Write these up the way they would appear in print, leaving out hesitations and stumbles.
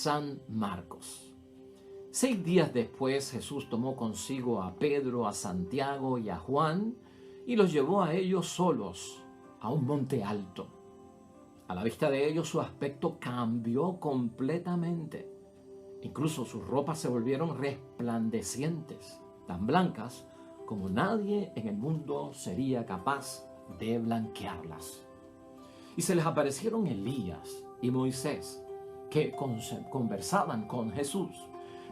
San Marcos. 6 días después Jesús tomó consigo a Pedro, a Santiago y a Juan y los llevó a ellos solos a un monte alto. A la vista de ellos su aspecto cambió completamente. Incluso sus ropas se volvieron resplandecientes, tan blancas como nadie en el mundo sería capaz de blanquearlas. Y se les aparecieron Elías y Moisés, que conversaban con Jesús.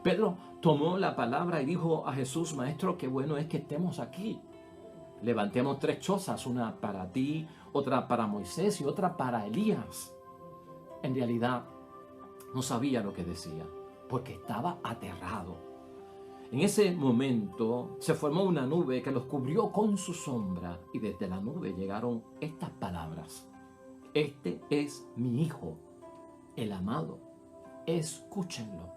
Pedro tomó la palabra y dijo a Jesús: Maestro, qué bueno es que estemos aquí. Levantemos 3 chozas, una para ti, otra para Moisés y otra para Elías. En realidad, no sabía lo que decía, porque estaba aterrado. En ese momento se formó una nube que los cubrió con su sombra, y desde la nube llegaron estas palabras: Este es mi Hijo, el amado, escúchenlo.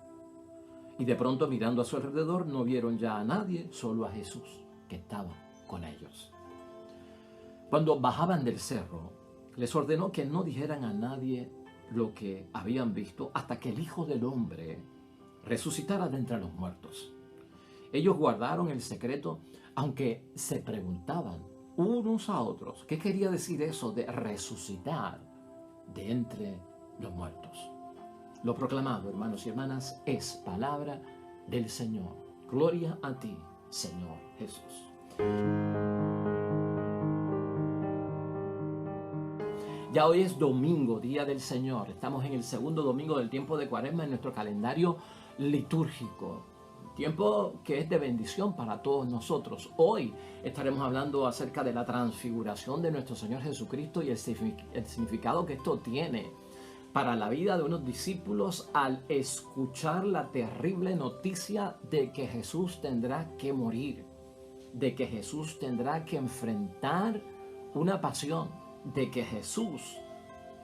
Y de pronto, mirando a su alrededor, no vieron ya a nadie, solo a Jesús, que estaba con ellos. Cuando bajaban del cerro, les ordenó que no dijeran a nadie lo que habían visto hasta que el Hijo del Hombre resucitara de entre los muertos. Ellos guardaron el secreto, aunque se preguntaban unos a otros qué quería decir eso de resucitar de entre los muertos. Lo proclamado, hermanos y hermanas, es palabra del Señor. Gloria a ti, Señor Jesús. Ya hoy es domingo, día del Señor. Estamos en el segundo domingo del tiempo de Cuaresma en nuestro calendario litúrgico. Tiempo que es de bendición para todos nosotros. Hoy estaremos hablando acerca de la transfiguración de nuestro Señor Jesucristo y el significado que esto tiene para la vida de unos discípulos al escuchar la terrible noticia de que Jesús tendrá que morir, de que Jesús tendrá que enfrentar una pasión, de que Jesús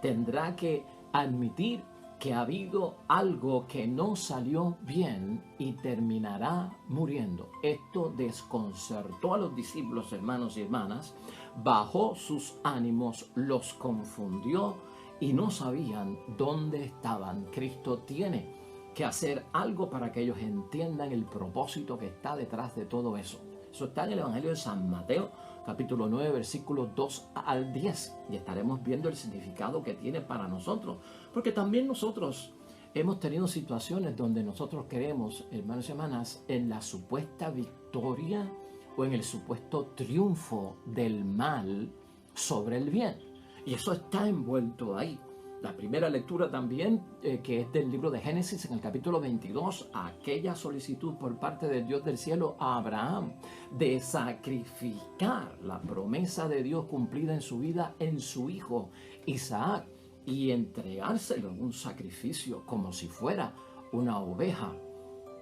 tendrá que admitir que ha habido algo que no salió bien y terminará muriendo. Esto desconcertó a los discípulos, hermanos y hermanas, bajó sus ánimos, los confundió y no sabían dónde estaban. Cristo tiene que hacer algo para que ellos entiendan el propósito que está detrás de todo eso. Eso está en el Evangelio de San Mateo, capítulo 9, versículos 2 al 10. Y estaremos viendo el significado que tiene para nosotros. Porque también nosotros hemos tenido situaciones donde nosotros creemos, hermanos y hermanas, en la supuesta victoria o en el supuesto triunfo del mal sobre el bien. Y eso está envuelto ahí. La primera lectura también, que es del libro de Génesis, en el capítulo 22, aquella solicitud por parte del Dios del cielo a Abraham de sacrificar la promesa de Dios cumplida en su vida en su hijo Isaac y entregárselo en un sacrificio como si fuera una oveja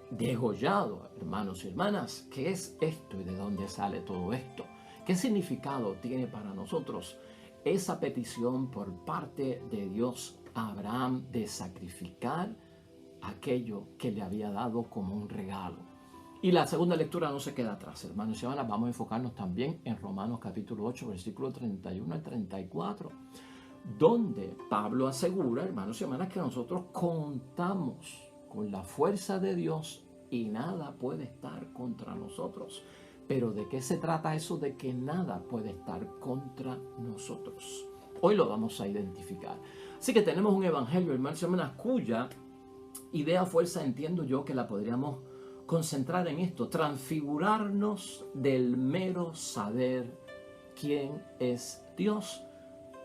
degollado. Hermanos y hermanas, ¿qué es esto y de dónde sale todo esto? ¿Qué significado tiene para nosotros esa petición por parte de Dios a Abraham de sacrificar aquello que le había dado como un regalo? Y la segunda lectura no se queda atrás, hermanos y hermanas. Vamos a enfocarnos también en Romanos capítulo 8, versículo 31 al 34, donde Pablo asegura, hermanos y hermanas, que nosotros contamos con la fuerza de Dios y nada puede estar contra nosotros. Pero ¿de qué se trata eso de que nada puede estar contra nosotros? Hoy lo vamos a identificar. Así que tenemos un evangelio, hermanos y hermanas, cuya idea, fuerza, entiendo yo que la podríamos concentrar en esto: transfigurarnos del mero saber quién es Dios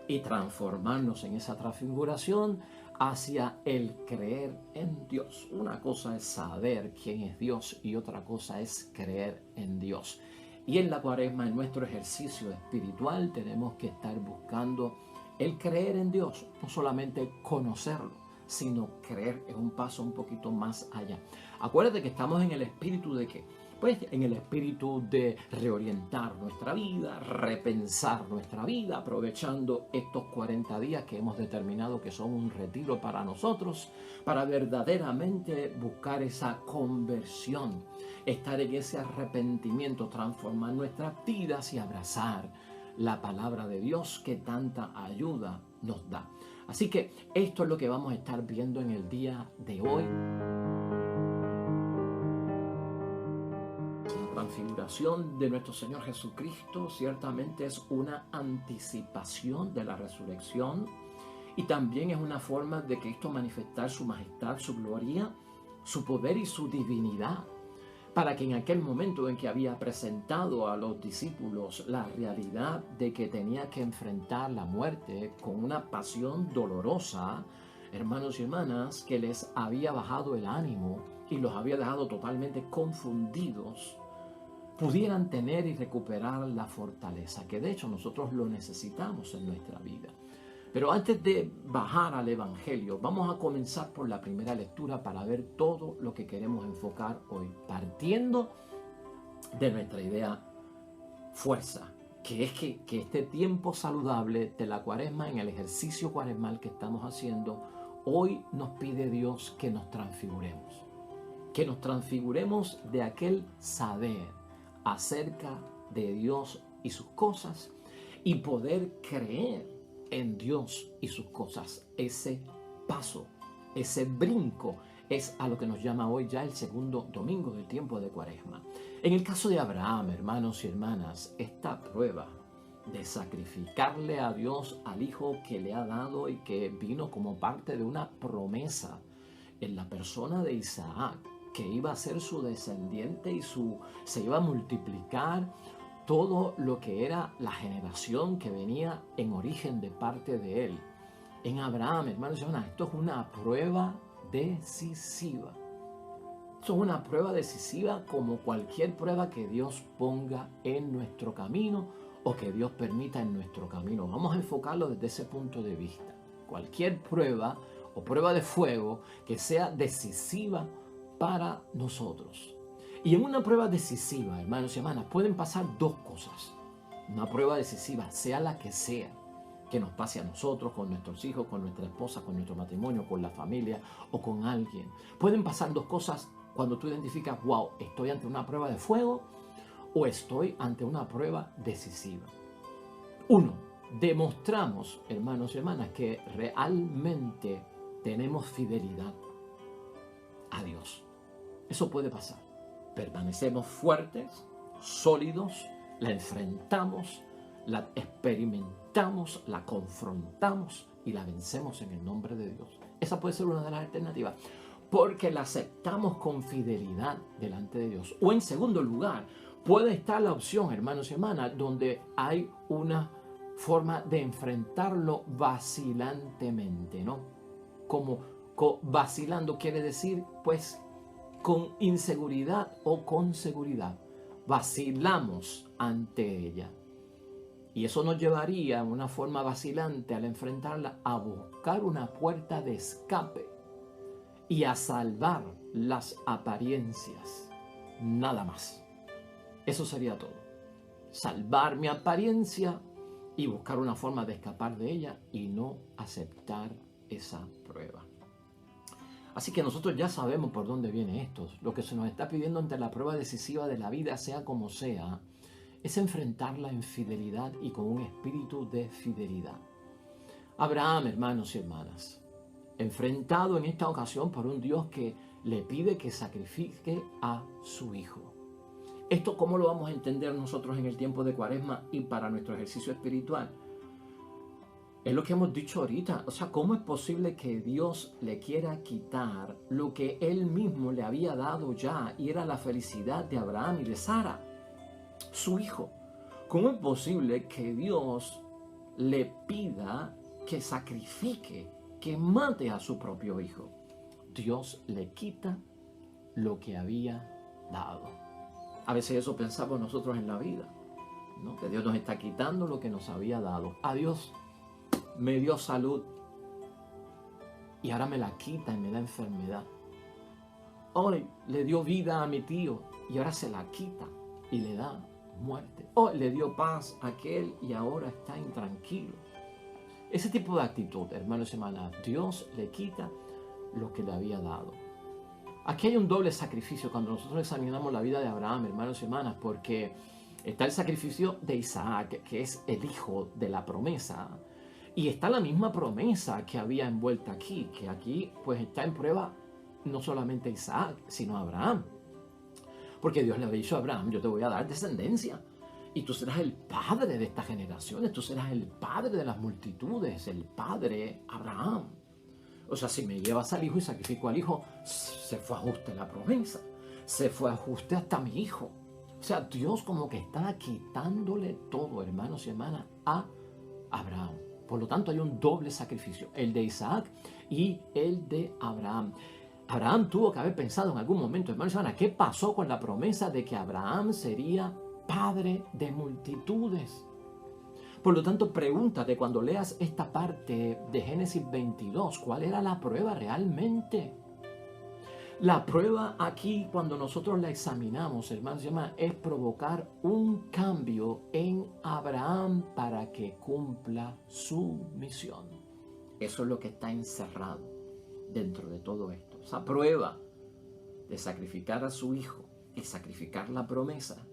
y transformarnos en esa transfiguración hacia el creer en Dios. Una cosa es saber quién es Dios y otra cosa es creer en Dios. Y en la Cuaresma, en nuestro ejercicio espiritual, tenemos que estar buscando el creer en Dios, no solamente conocerlo, sino creer en un paso un poquito más allá. Acuérdate que estamos en el espíritu de ¿qué? Pues en el espíritu de reorientar nuestra vida, repensar nuestra vida, aprovechando estos 40 días que hemos determinado que son un retiro para nosotros, para verdaderamente buscar esa conversión, estar en ese arrepentimiento, transformar nuestras vidas y abrazar la palabra de Dios que tanta ayuda nos da. Así que esto es lo que vamos a estar viendo en el día de hoy. La transfiguración de nuestro Señor Jesucristo ciertamente es una anticipación de la resurrección y también es una forma de Cristo manifestar su majestad, su gloria, su poder y su divinidad, para que en aquel momento en que había presentado a los discípulos la realidad de que tenía que enfrentar la muerte con una pasión dolorosa, hermanos y hermanas, que les había bajado el ánimo y los había dejado totalmente confundidos, pudieran tener y recuperar la fortaleza, que de hecho nosotros lo necesitamos en nuestra vida. Pero antes de bajar al Evangelio, vamos a comenzar por la primera lectura para ver todo lo que queremos enfocar hoy, partiendo de nuestra idea fuerza, que es que este tiempo saludable de la cuaresma, en el ejercicio cuaresmal que estamos haciendo, hoy nos pide Dios que nos transfiguremos de aquel saber acerca de Dios y sus cosas y poder creer en Dios y sus cosas. Ese paso, ese brinco es a lo que nos llama hoy ya el segundo domingo del tiempo de Cuaresma. En el caso de Abraham, hermanos y hermanas, esta prueba de sacrificarle a Dios al hijo que le ha dado y que vino como parte de una promesa en la persona de Isaac, que iba a ser su descendiente y se iba a multiplicar todo lo que era la generación que venía en origen de parte de él. En Abraham, hermanos y hermanas, esto es una prueba decisiva. Esto es una prueba decisiva como cualquier prueba que Dios ponga en nuestro camino o que Dios permita en nuestro camino. Vamos a enfocarlo desde ese punto de vista. Cualquier prueba o prueba de fuego que sea decisiva para nosotros. Y en una prueba decisiva, hermanos y hermanas, pueden pasar dos cosas. Una prueba decisiva, sea la que sea, que nos pase a nosotros, con nuestros hijos, con nuestra esposa, con nuestro matrimonio, con la familia o con alguien. Pueden pasar dos cosas cuando tú identificas, wow, estoy ante una prueba de fuego o estoy ante una prueba decisiva. Uno, demostramos, hermanos y hermanas, que realmente tenemos fidelidad a Dios. Eso puede pasar. Permanecemos fuertes, sólidos, la enfrentamos, la experimentamos, la confrontamos y la vencemos en el nombre de Dios. Esa puede ser una de las alternativas, porque la aceptamos con fidelidad delante de Dios. O en segundo lugar, puede estar la opción, hermanos y hermanas, donde hay una forma de enfrentarlo vacilantemente, ¿no? Como vacilando quiere decir, pues, con inseguridad o con seguridad. Vacilamos ante ella. Y eso nos llevaría a una forma vacilante al enfrentarla a buscar una puerta de escape y a salvar las apariencias. Nada más. Eso sería todo. Salvar mi apariencia y buscar una forma de escapar de ella y no aceptar esa prueba. Así que nosotros ya sabemos por dónde viene esto. Lo que se nos está pidiendo ante la prueba decisiva de la vida, sea como sea, es enfrentarla en fidelidad y con un espíritu de fidelidad. Abraham, hermanos y hermanas, enfrentado en esta ocasión por un Dios que le pide que sacrifique a su hijo. ¿Esto cómo lo vamos a entender nosotros en el tiempo de Cuaresma y para nuestro ejercicio espiritual? Es lo que hemos dicho ahorita. O sea, ¿cómo es posible que Dios le quiera quitar lo que Él mismo le había dado ya y era la felicidad de Abraham y de Sara, su hijo? ¿Cómo es posible que Dios le pida que sacrifique, que mate a su propio hijo? Dios le quita lo que había dado. A veces eso pensamos nosotros en la vida, ¿no? Que Dios nos está quitando lo que nos había dado. A Dios me dio salud y ahora me la quita y me da enfermedad. Hoy le dio vida a mi tío y ahora se la quita y le da muerte. Hoy le dio paz a aquel y ahora está intranquilo. Ese tipo de actitud, hermanos y hermanas, Dios le quita lo que le había dado. Aquí hay un doble sacrificio cuando nosotros examinamos la vida de Abraham, hermanos y hermanas, porque está el sacrificio de Isaac, que es el hijo de la promesa, Y está la misma promesa que había envuelta aquí, que aquí pues está en prueba no solamente Isaac, sino Abraham. Porque Dios le había dicho a Abraham, yo te voy a dar descendencia. Y tú serás el padre de estas generaciones, tú serás el padre de las multitudes, el padre Abraham. O sea, si me llevas al hijo y sacrifico al hijo, se fue ajuste la promesa, se fue ajuste hasta mi hijo. O sea, Dios como que estaba quitándole todo, hermanos y hermanas, a Abraham. Por lo tanto, hay un doble sacrificio, el de Isaac y el de Abraham. Abraham tuvo que haber pensado en algún momento, hermanos y hermanas, ¿qué pasó con la promesa de que Abraham sería padre de multitudes? Por lo tanto, pregúntate cuando leas esta parte de Génesis 22, ¿cuál era la prueba realmente? La prueba aquí, cuando nosotros la examinamos, hermanos y hermanas, es provocar un cambio en Abraham para que cumpla su misión. Eso es lo que está encerrado dentro de todo esto. Esa prueba de sacrificar a su hijo y sacrificar la promesa.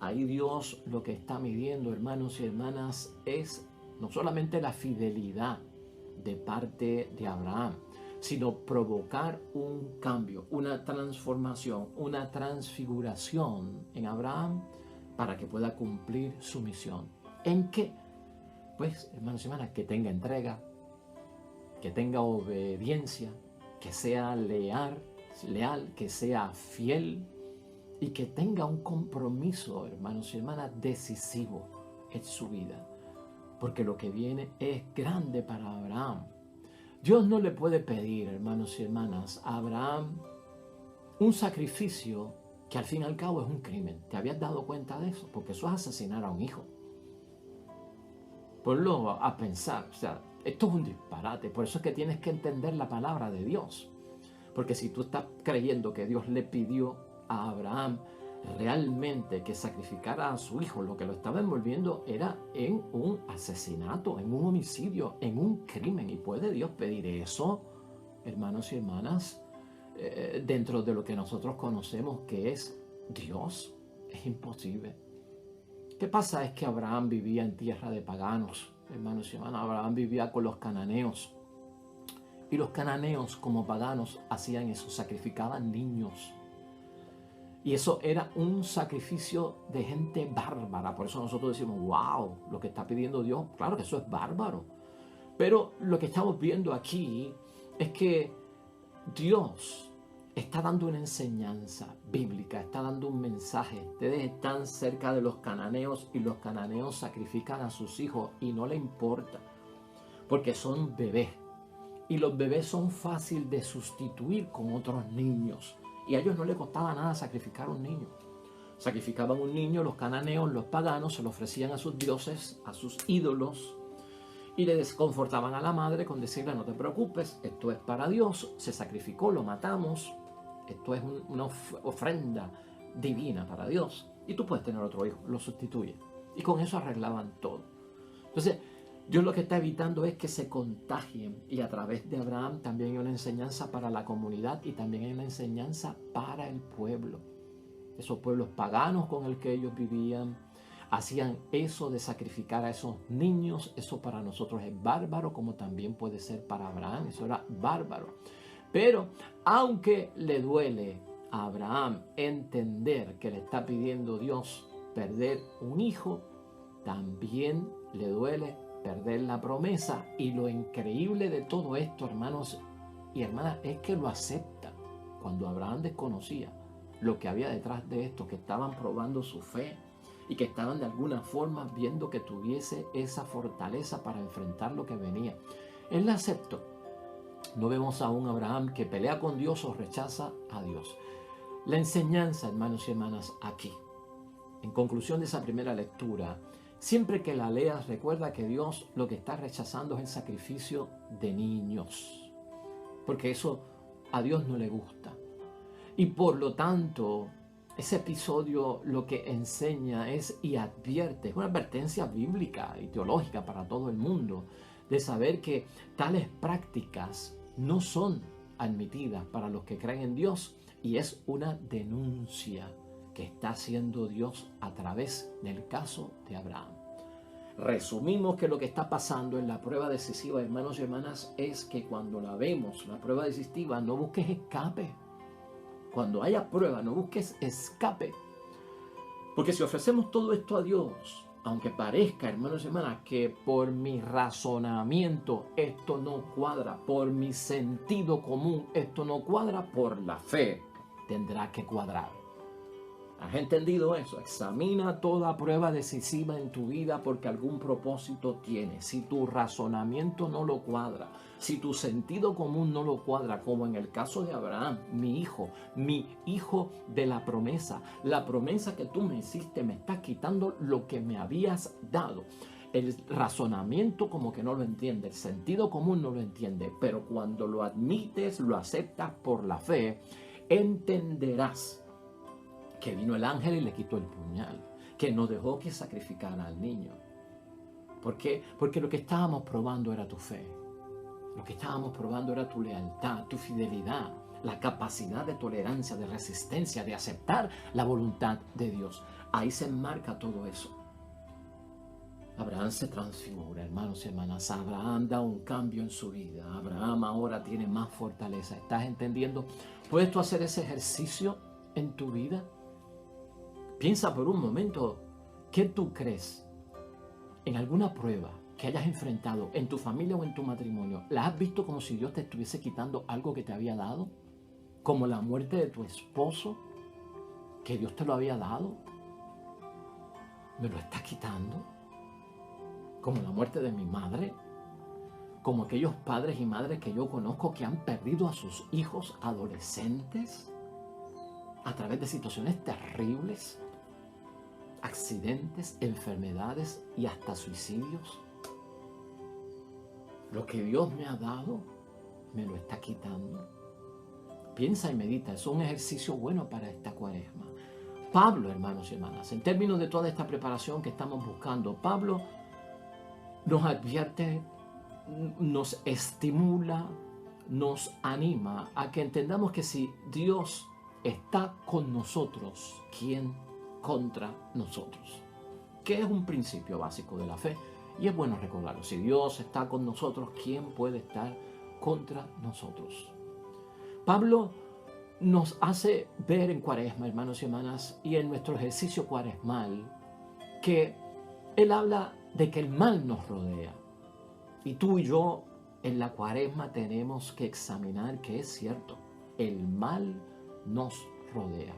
Ahí Dios lo que está midiendo, hermanos y hermanas, es no solamente la fidelidad de parte de Abraham, sino provocar un cambio, una transformación, una transfiguración en Abraham para que pueda cumplir su misión. ¿En qué? Pues, hermanos y hermanas, que tenga entrega, que tenga obediencia, que sea leal, que sea fiel y que tenga un compromiso, hermanos y hermanas, decisivo en su vida. Porque lo que viene es grande para Abraham. Dios no le puede pedir, hermanos y hermanas, a Abraham un sacrificio que al fin y al cabo es un crimen. ¿Te habías dado cuenta de eso? Porque eso es asesinar a un hijo. Ponlo a pensar, o sea, esto es un disparate. Por eso es que tienes que entender la palabra de Dios. Porque si tú estás creyendo que Dios le pidió a Abraham realmente que sacrificara a su hijo, lo que lo estaba envolviendo era en un asesinato, en un homicidio, en un crimen. ¿Y puede Dios pedir eso, hermanos y hermanas, dentro de lo que nosotros conocemos que es Dios? Es imposible. ¿Qué pasa? Es que Abraham vivía en tierra de paganos, hermanos y hermanas. Abraham vivía con los cananeos. Y los cananeos, como paganos, hacían eso, sacrificaban niños. Y eso era un sacrificio de gente bárbara. Por eso nosotros decimos, wow, lo que está pidiendo Dios, claro que eso es bárbaro. Pero lo que estamos viendo aquí es que Dios está dando una enseñanza bíblica, está dando un mensaje. Ustedes están cerca de los cananeos y los cananeos sacrifican a sus hijos y no le importa, porque son bebés. Y los bebés son fáciles de sustituir con otros niños. Y a ellos no les costaba nada sacrificar un niño. Sacrificaban un niño, los cananeos, los paganos, se lo ofrecían a sus dioses, a sus ídolos, y le desconfortaban a la madre con decirle, no te preocupes, esto es para Dios, se sacrificó, lo matamos, esto es una ofrenda divina para Dios. Y tú puedes tener otro hijo, lo sustituye. Y con eso arreglaban todo. Entonces, Dios lo que está evitando es que se contagien, y a través de Abraham también hay una enseñanza para la comunidad y también hay una enseñanza para el pueblo. Esos pueblos paganos con el que ellos vivían hacían eso de sacrificar a esos niños. Eso para nosotros es bárbaro, como también puede ser para Abraham. Eso era bárbaro. Pero aunque le duele a Abraham entender que le está pidiendo Dios perder un hijo, también le duele perder la promesa. Y lo increíble de todo esto, hermanos y hermanas, es que lo acepta. Cuando Abraham desconocía lo que había detrás de esto, que estaban probando su fe y que estaban de alguna forma viendo que tuviese esa fortaleza para enfrentar lo que venía, él la aceptó. No vemos a un Abraham que pelea con Dios o rechaza a Dios. La enseñanza, hermanos y hermanas, aquí, en conclusión de esa primera lectura, siempre que la leas, recuerda que Dios lo que está rechazando es el sacrificio de niños, porque eso a Dios no le gusta. Y por lo tanto, ese episodio lo que enseña es y advierte, es una advertencia bíblica y teológica para todo el mundo, de saber que tales prácticas no son admitidas para los que creen en Dios, y es una denuncia que está haciendo Dios a través del caso de Abraham. Resumimos que lo que está pasando en la prueba decisiva, hermanos y hermanas, es que cuando la vemos, la prueba decisiva, no busques escape. Cuando haya prueba, no busques escape. Porque si ofrecemos todo esto a Dios, aunque parezca, hermanos y hermanas, que por mi razonamiento esto no cuadra, por mi sentido común esto no cuadra, por la fe tendrá que cuadrar. ¿Has entendido eso? Examina toda prueba decisiva en tu vida porque algún propósito tiene. Si tu razonamiento no lo cuadra, si tu sentido común no lo cuadra, como en el caso de Abraham, mi hijo de la promesa que tú me hiciste me está quitando lo que me habías dado. El razonamiento como que no lo entiende, el sentido común no lo entiende, pero cuando lo admites, lo aceptas por la fe, entenderás que vino el ángel y le quitó el puñal, que no dejó que sacrificara al niño. ¿Por qué? Porque lo que estábamos probando era tu fe. Lo que estábamos probando era tu lealtad, tu fidelidad, la capacidad de tolerancia, de resistencia, de aceptar la voluntad de Dios. Ahí se enmarca todo eso. Abraham se transfigura, hermanos y hermanas. Abraham da un cambio en su vida. Abraham ahora tiene más fortaleza. ¿Estás entendiendo? ¿Puedes tú hacer ese ejercicio en tu vida? Piensa por un momento, ¿qué tú crees en alguna prueba que hayas enfrentado en tu familia o en tu matrimonio? ¿La has visto como si Dios te estuviese quitando algo que te había dado? ¿Como la muerte de tu esposo, que Dios te lo había dado? ¿Me lo está quitando? ¿Como la muerte de mi madre? ¿Como aquellos padres y madres que yo conozco que han perdido a sus hijos adolescentes a través de situaciones terribles? Accidentes, enfermedades y hasta suicidios. Lo que Dios me ha dado, me lo está quitando. Piensa y medita, es un ejercicio bueno para esta cuaresma. Pablo, hermanos y hermanas, en términos de toda esta preparación que estamos buscando, Pablo nos advierte, nos estimula, nos anima a que entendamos que si Dios está con nosotros, ¿quién contra nosotros? Que es un principio básico de la fe y es bueno recordarlo. Si Dios está con nosotros, ¿quién puede estar contra nosotros? Pablo nos hace ver en cuaresma, hermanos y hermanas, y en nuestro ejercicio cuaresmal, que él habla de que el mal nos rodea. Y tú y yo en la cuaresma tenemos que examinar que es cierto, el mal nos rodea.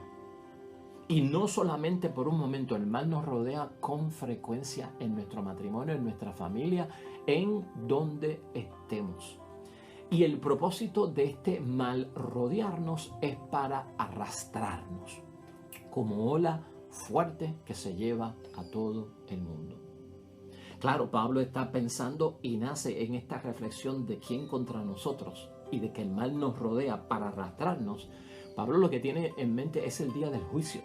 Y no solamente por un momento, el mal nos rodea con frecuencia en nuestro matrimonio, en nuestra familia, en donde estemos. Y el propósito de este mal rodearnos es para arrastrarnos, como ola fuerte que se lleva a todo el mundo. Claro, Pablo está pensando y nace en esta reflexión de quién contra nosotros y de que el mal nos rodea para arrastrarnos. Pablo lo que tiene en mente es el día del juicio.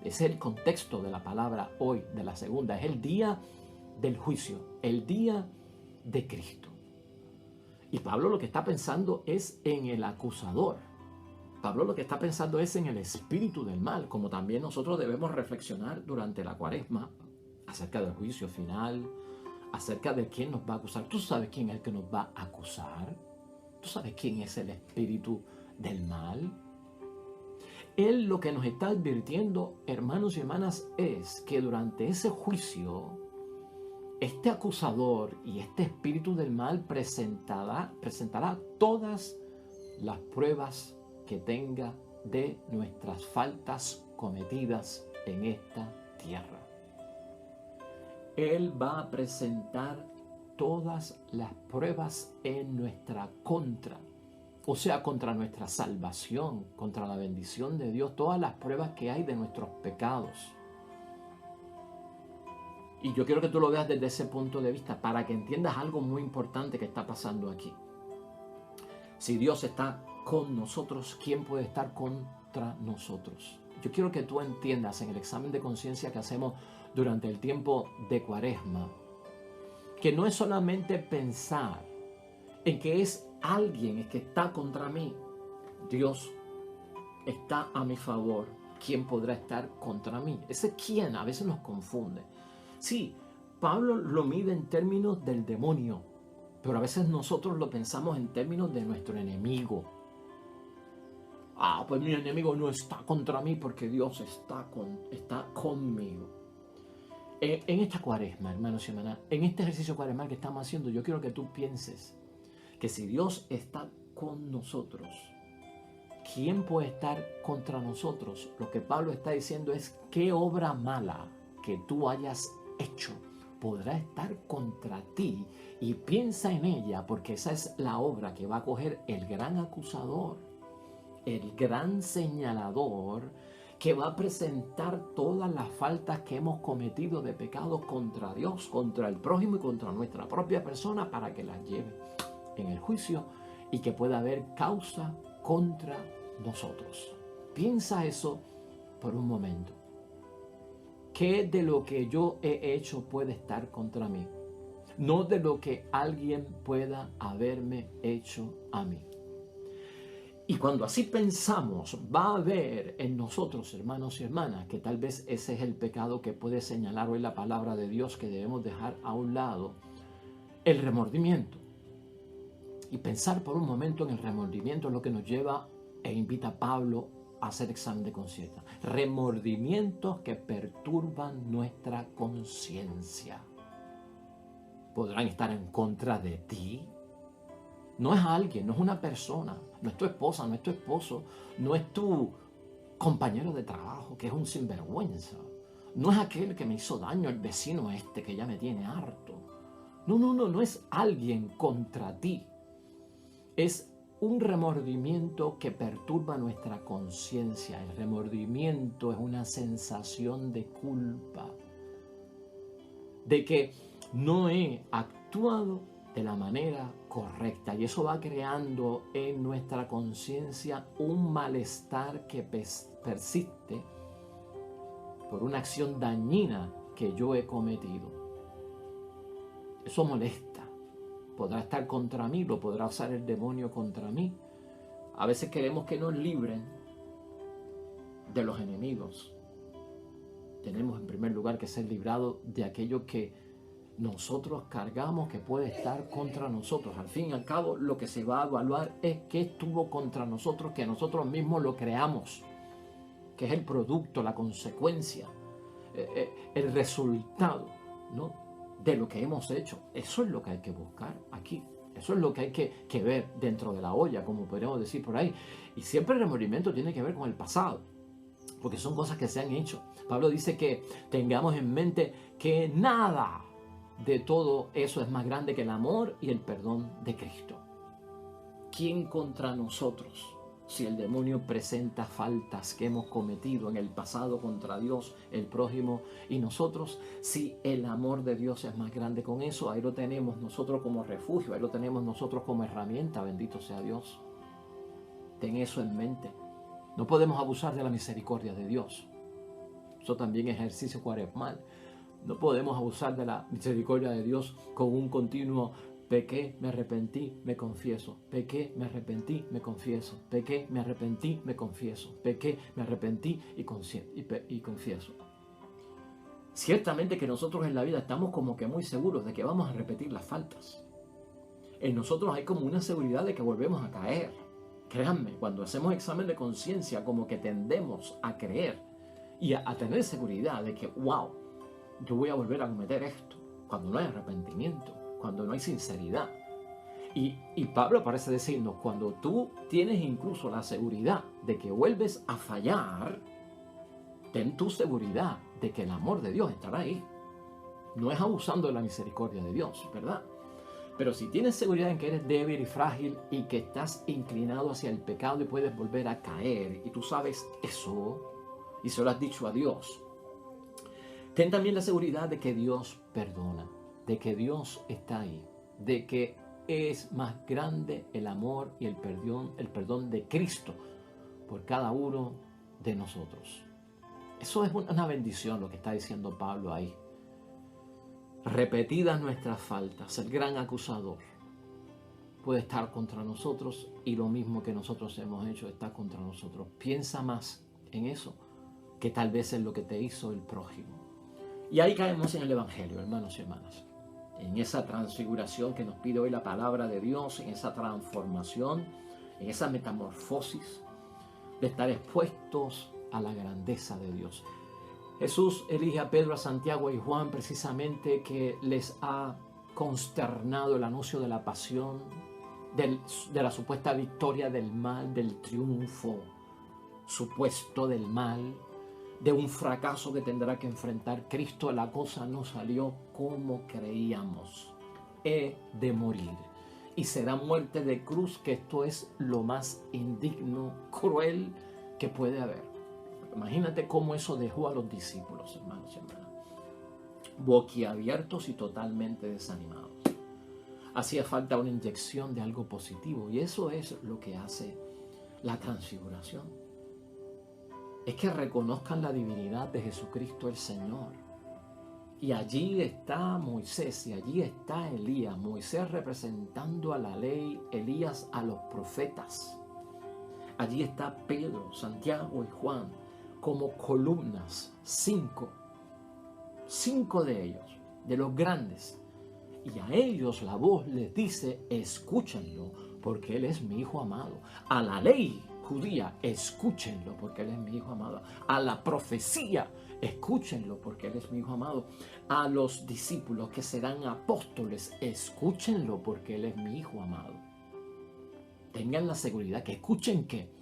Ese es el contexto de la palabra hoy, de la segunda. Es el día del juicio, el día de Cristo. Y Pablo lo que está pensando es en el acusador. Pablo lo que está pensando es en el espíritu del mal, como también nosotros debemos reflexionar durante la cuaresma acerca del juicio final, acerca de quién nos va a acusar. ¿Tú sabes quién es el que nos va a acusar? ¿Tú sabes quién es el espíritu del mal? Él lo que nos está advirtiendo, hermanos y hermanas, es que durante ese juicio, este acusador y este espíritu del mal presentará todas las pruebas que tenga de nuestras faltas cometidas en esta tierra. Él va a presentar todas las pruebas en nuestra contra. O sea, contra nuestra salvación, contra la bendición de Dios, todas las pruebas que hay de nuestros pecados. Y yo quiero que tú lo veas desde ese punto de vista para que entiendas algo muy importante que está pasando aquí. Si Dios está con nosotros, ¿quién puede estar contra nosotros? Yo quiero que tú entiendas en el examen de conciencia que hacemos durante el tiempo de cuaresma, que no es solamente pensar en que es alguien el que está contra mí. Dios está a mi favor. ¿Quién podrá estar contra mí? Ese quién a veces nos confunde. Sí, Pablo lo mide en términos del demonio, pero a veces nosotros lo pensamos en términos de nuestro enemigo. Pues mi enemigo no está contra mí porque Dios está conmigo. En esta cuaresma, hermanos y hermanas, en este ejercicio cuaresmal que estamos haciendo, yo quiero que tú pienses que si Dios está con nosotros, ¿quién puede estar contra nosotros? Lo que Pablo está diciendo es: ¿qué obra mala que tú hayas hecho podrá estar contra ti? Y piensa en ella, porque esa es la obra que va a coger el gran acusador, el gran señalador, que va a presentar todas las faltas que hemos cometido de pecado contra Dios, contra el prójimo y contra nuestra propia persona, para que las lleve en el juicio y que pueda haber causa contra nosotros. Piensa eso por un momento. ¿Qué de lo que yo he hecho puede estar contra mí? No de lo que alguien pueda haberme hecho a mí. Y cuando así pensamos, va a haber en nosotros, hermanos y hermanas, que tal vez ese es el pecado que puede señalar hoy la palabra de Dios, que debemos dejar a un lado: el remordimiento. Y pensar por un momento en el remordimiento es lo que nos lleva e invita a Pablo a hacer examen de conciencia. Remordimientos que perturban nuestra conciencia. ¿Podrán estar en contra de ti? No es alguien, no es una persona, no es tu esposa, no es tu esposo, no es tu compañero de trabajo que es un sinvergüenza, no es aquel que me hizo daño, el vecino este que ya me tiene harto. No es alguien contra ti. Es un remordimiento que perturba nuestra conciencia. El remordimiento es una sensación de culpa, de que no he actuado de la manera correcta, y eso va creando en nuestra conciencia un malestar que persiste por una acción dañina que yo he cometido. Eso molesta. Podrá estar contra mí, lo podrá usar el demonio contra mí. A veces queremos que nos libren de los enemigos. Tenemos en primer lugar que ser librados de aquello que nosotros cargamos, que puede estar contra nosotros. Al fin y al cabo, lo que se va a evaluar es qué estuvo contra nosotros, que nosotros mismos lo creamos, que es el producto, la consecuencia, el resultado, ¿no?, de lo que hemos hecho. Eso es lo que hay que buscar aquí. Eso es lo que hay que ver dentro de la olla, como podríamos decir por ahí. Y siempre el remordimiento tiene que ver con el pasado, porque son cosas que se han hecho. Pablo dice que tengamos en mente que nada de todo eso es más grande que el amor y el perdón de Cristo. ¿Quién contra nosotros? Si el demonio presenta faltas que hemos cometido en el pasado contra Dios, el prójimo y nosotros, si el amor de Dios es más grande con eso, ahí lo tenemos nosotros como refugio, ahí lo tenemos nosotros como herramienta, bendito sea Dios. Ten eso en mente. No podemos abusar de la misericordia de Dios. Eso también es ejercicio cuaresmal. No podemos abusar de la misericordia de Dios con un continuo: pequé, me arrepentí, me confieso. Pequé, me arrepentí, me confieso. Pequé, me arrepentí, me confieso. Pequé, me arrepentí y confieso. Ciertamente que nosotros en la vida estamos como que muy seguros de que vamos a repetir las faltas. En nosotros hay como una seguridad de que volvemos a caer. Créanme, cuando hacemos examen de conciencia, como que tendemos a creer y a tener seguridad de que, wow, yo voy a volver a cometer esto, cuando no hay arrepentimiento, cuando no hay sinceridad. Y Pablo parece decirnos: cuando tú tienes incluso la seguridad de que vuelves a fallar, ten tu seguridad de que el amor de Dios estará ahí. No es abusando de la misericordia de Dios, ¿verdad? Pero si tienes seguridad en que eres débil y frágil y que estás inclinado hacia el pecado y puedes volver a caer, y tú sabes eso y se lo has dicho a Dios, ten también la seguridad de que Dios perdona, de que Dios está ahí, de que es más grande el amor y el perdón de Cristo por cada uno de nosotros. Eso es una bendición lo que está diciendo Pablo ahí. Repetidas nuestras faltas, el gran acusador puede estar contra nosotros, y lo mismo que nosotros hemos hecho está contra nosotros. Piensa más en eso que tal vez en lo que te hizo el prójimo. Y ahí caemos en el Evangelio, hermanos y hermanas. En esa transfiguración que nos pide hoy la palabra de Dios, en esa transformación, en esa metamorfosis de estar expuestos a la grandeza de Dios. Jesús elige a Pedro, a Santiago y Juan precisamente que les ha consternado el anuncio de la pasión, de la supuesta victoria del mal, del triunfo supuesto del mal, de un fracaso que tendrá que enfrentar Cristo. La cosa no salió como creíamos. He de morir. Y será muerte de cruz, que esto es lo más indigno, cruel que puede haber. Imagínate cómo eso dejó a los discípulos, hermanos y hermanas, boquiabiertos y totalmente desanimados. Hacía falta una inyección de algo positivo, y eso es lo que hace la transfiguración. Es que reconozcan la divinidad de Jesucristo el Señor. Y allí está Moisés y allí está Elías. Moisés representando a la ley, Elías a los profetas. Allí está Pedro, Santiago y Juan como columnas, cinco de ellos, de los grandes. Y a ellos la voz les dice: escúchenlo, porque Él es mi Hijo amado. A la ley judía, escúchenlo, porque Él es mi Hijo amado. A la profecía, escúchenlo, porque Él es mi Hijo amado. A los discípulos que serán apóstoles, escúchenlo, porque Él es mi Hijo amado. Tengan la seguridad que escuchen que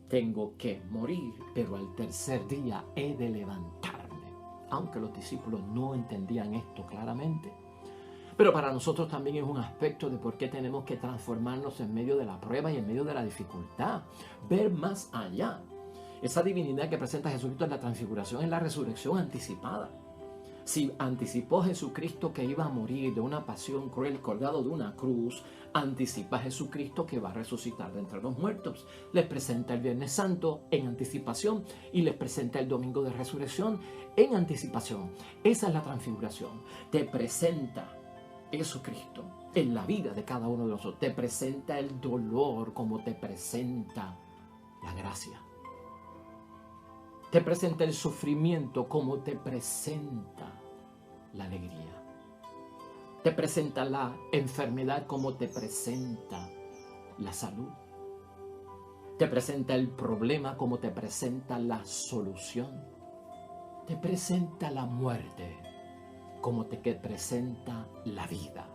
tengo que morir, pero al tercer día he de levantarme. Aunque los discípulos no entendían esto claramente, pero para nosotros también es un aspecto de por qué tenemos que transformarnos en medio de la prueba y en medio de la dificultad. Ver más allá. Esa divinidad que presenta Jesucristo en la transfiguración es la resurrección anticipada. Si anticipó Jesucristo que iba a morir de una pasión cruel colgado de una cruz, anticipa Jesucristo que va a resucitar de entre los muertos. Les presenta el Viernes Santo en anticipación y les presenta el Domingo de Resurrección en anticipación. Esa es la transfiguración. Te presenta Jesucristo en la vida de cada uno de nosotros. Te presenta el dolor como te presenta la gracia. Te presenta el sufrimiento como te presenta la alegría. Te presenta la enfermedad como te presenta la salud. Te presenta el problema como te presenta la solución. Te presenta la muerte como te presenta la vida.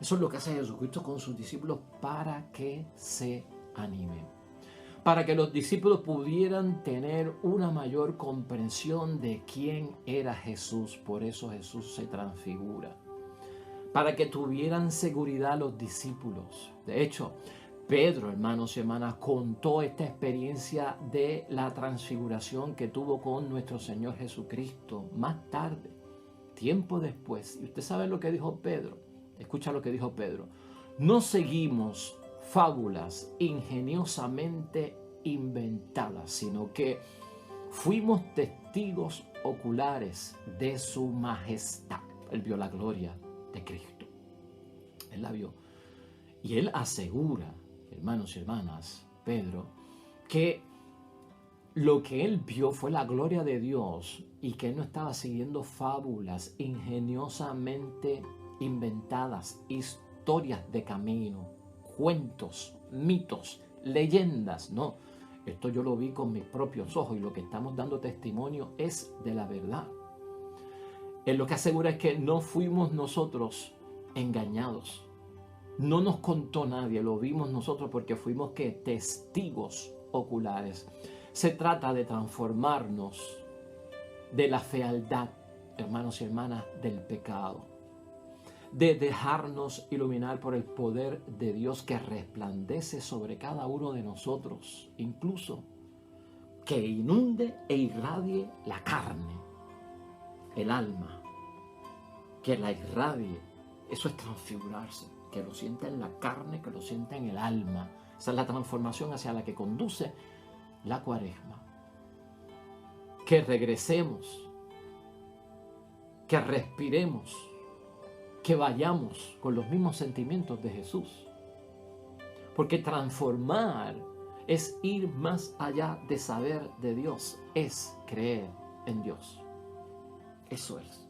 Eso es lo que hace Jesucristo con sus discípulos para que se animen. Para que los discípulos pudieran tener una mayor comprensión de quién era Jesús. Por eso Jesús se transfigura. Para que tuvieran seguridad los discípulos. De hecho, Pedro, hermanos y hermanas, contó esta experiencia de la transfiguración que tuvo con nuestro Señor Jesucristo más tarde, tiempo después. Y usted sabe lo que dijo Pedro. Escucha lo que dijo Pedro. No seguimos fábulas ingeniosamente inventadas, sino que fuimos testigos oculares de su majestad. Él vio la gloria de Cristo. Él la vio. Y él asegura, hermanos y hermanas, Pedro, que lo que él vio fue la gloria de Dios y que él no estaba siguiendo fábulas ingeniosamente inventadas, historias de camino, cuentos, mitos, leyendas. No, esto yo lo vi con mis propios ojos y lo que estamos dando testimonio es de la verdad. Él lo que asegura es que no fuimos nosotros engañados. No nos contó nadie, lo vimos nosotros porque fuimos ¿qué? Testigos oculares. Se trata de transformarnos de la fealdad, hermanos y hermanas, del pecado. De dejarnos iluminar por el poder de Dios que resplandece sobre cada uno de nosotros. Incluso que inunde e irradie la carne, el alma. Que la irradie. Eso es transfigurarse. Que lo sienta en la carne, que lo sienta en el alma. Esa es la transformación hacia la que conduce la Cuaresma. Que regresemos, que respiremos, que vayamos con los mismos sentimientos de Jesús. Porque transformar es ir más allá de saber de Dios, es creer en Dios. Eso es.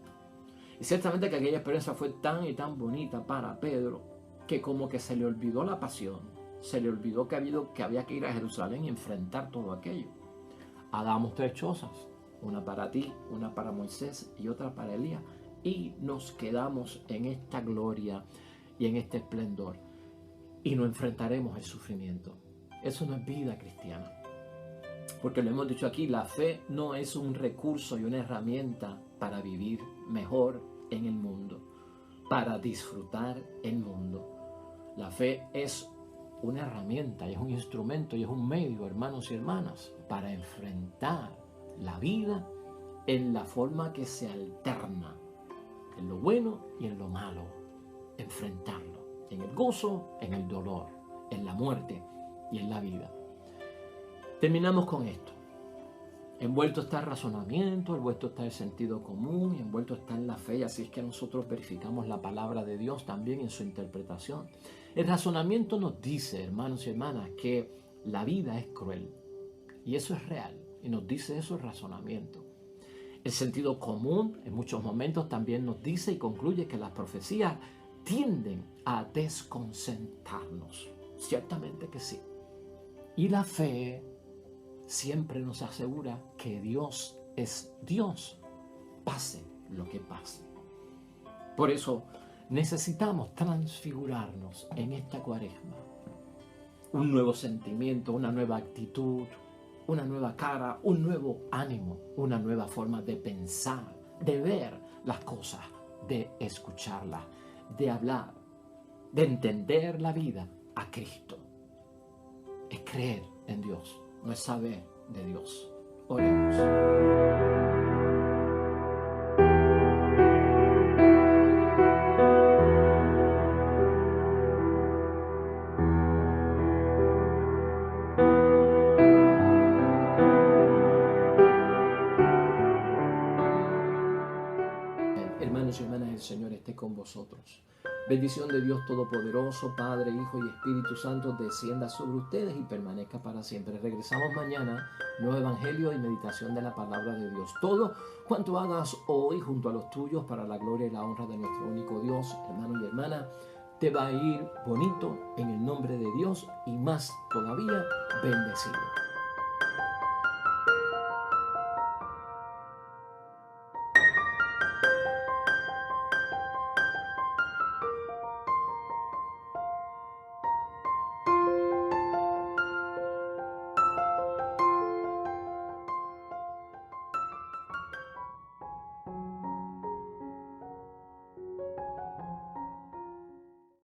Y ciertamente que aquella experiencia fue tan y tan bonita para Pedro que como que se le olvidó la pasión, se le olvidó que había que ir a Jerusalén y enfrentar todo aquello. Hagamos 3 chozas, una para ti, una para Moisés y otra para Elías, y nos quedamos en esta gloria y en este esplendor y nos enfrentaremos el sufrimiento. Eso no es vida cristiana, porque lo hemos dicho aquí, la fe no es un recurso y una herramienta para vivir mejor en el mundo, para disfrutar el mundo. La fe es una herramienta, es un instrumento y es un medio, hermanos y hermanas, para enfrentar la vida en la forma que se alterna, en lo bueno y en lo malo, enfrentarlo, en el gozo, en el dolor, en la muerte y en la vida. Terminamos con esto. Envuelto está el razonamiento, envuelto está el sentido común, envuelto está en la fe, así es que nosotros verificamos la palabra de Dios también en su interpretación. El razonamiento nos dice, hermanos y hermanas, que la vida es cruel, y eso es real, y nos dice eso el razonamiento. El sentido común en muchos momentos también nos dice y concluye que las profecías tienden a desconcertarnos, ciertamente que sí. Y la fe siempre nos asegura que Dios es Dios, pase lo que pase. Por eso necesitamos transfigurarnos en esta Cuaresma. Un nuevo sentimiento, una nueva actitud, una nueva cara, un nuevo ánimo, una nueva forma de pensar, de ver las cosas, de escucharlas, de hablar, de entender la vida a Cristo. Es creer en Dios, no es saber de Dios. Oremos. Hermanos y hermanas, el Señor esté con vosotros. Bendición de Dios Todopoderoso, Padre, Hijo y Espíritu Santo, descienda sobre ustedes y permanezca para siempre. Regresamos mañana, nuevo evangelio y meditación de la palabra de Dios. Todo cuanto hagas hoy junto a los tuyos para la gloria y la honra de nuestro único Dios, hermano y hermana, te va a ir bonito en el nombre de Dios y más todavía bendecido.